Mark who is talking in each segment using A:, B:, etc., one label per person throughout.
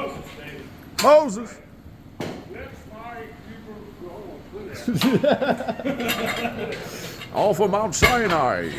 A: Moses, David.
B: Moses. Off of Mount Sinai.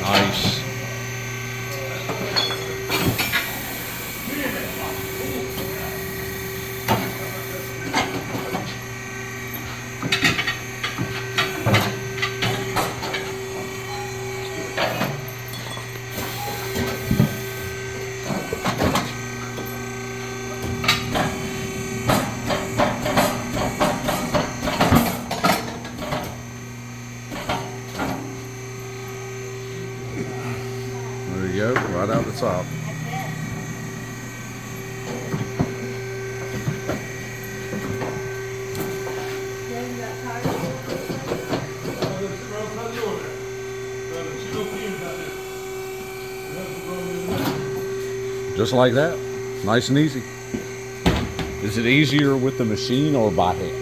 B: Nice. There you go, right out the top. Just like that, nice and easy. Is it easier with the machine or by hand?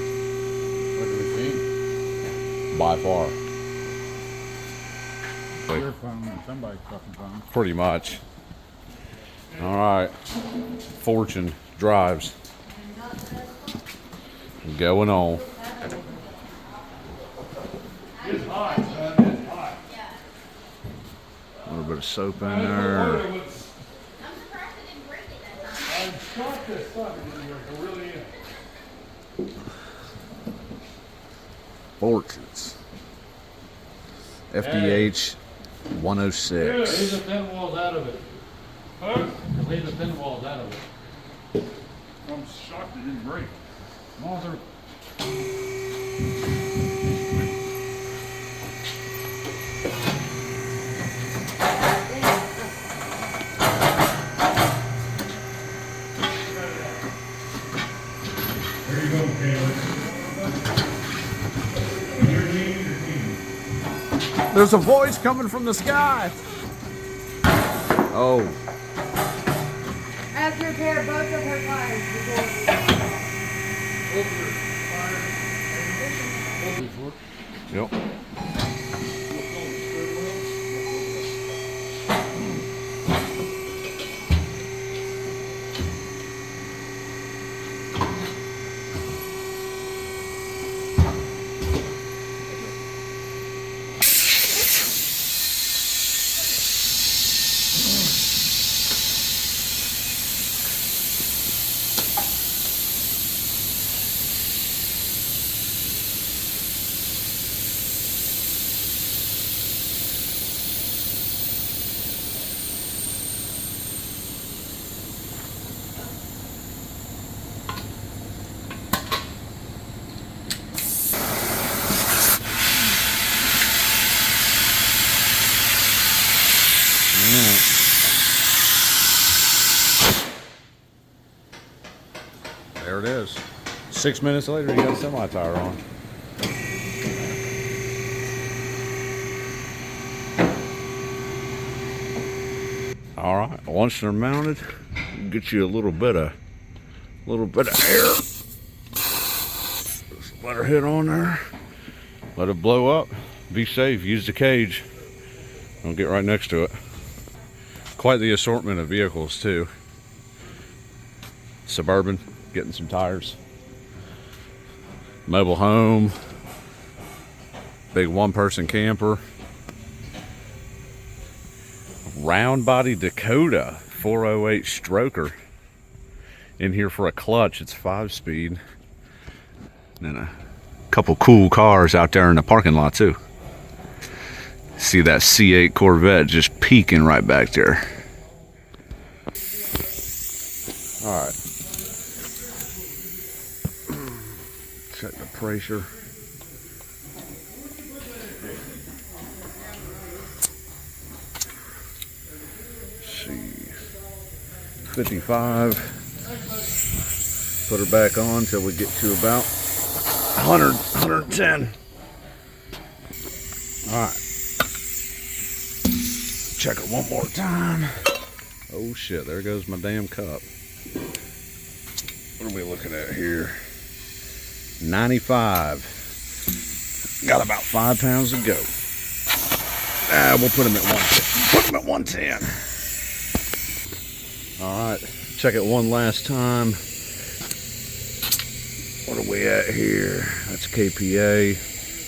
C: With the machine?
B: By far.
C: Your phone and somebody's fucking phone.
B: Pretty much. All right, Fortune drives. Going on.
A: It's hot, son. It's hot.
B: A little bit of soap in there.
A: I'm surprised it didn't break it that time. I'm shocked that stuff didn't break. It really is.
B: Fortunes. FDH 106.
C: Leave the thin walls out of it.
A: Huh?
C: Leave the thin walls out of it.
A: I'm shocked it didn't break.
C: Mother.
A: There you go, Caleb. Your team, your team.
B: There's a voice coming from the sky. Oh.
D: Have to repair both of her tires before.
B: Yep. There it is. 6 minutes later, you got a semi-tire on. All right, once they're mounted, get you a little bit of air. Just let her hit on there. Let it blow up. Be safe. Use the cage. Don't get right next to it. Quite the assortment of vehicles too. Suburban, getting some tires. Mobile home. Big one-person camper. Round body Dakota 408 stroker. In here for a clutch. It's 5-speed. And a couple cool cars out there in the parking lot too. See that C8 Corvette just peeking right back there. All right. Check the pressure. Let's see. 55. Put her back on till we get to about 100, 110. All right. Check it one more time. Oh shit, there goes my damn cup. What are we looking at here? 95. Got about 5 pounds to go. We'll put him at 110. Put him at 110. All right, check it one last time. What are we at here? That's KPA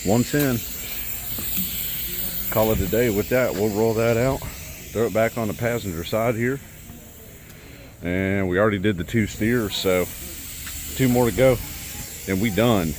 B: 110. Call it a day with that. We'll roll that out, throw it back on the passenger side here, and we already did the 2 steers, so 2 more to go and we done.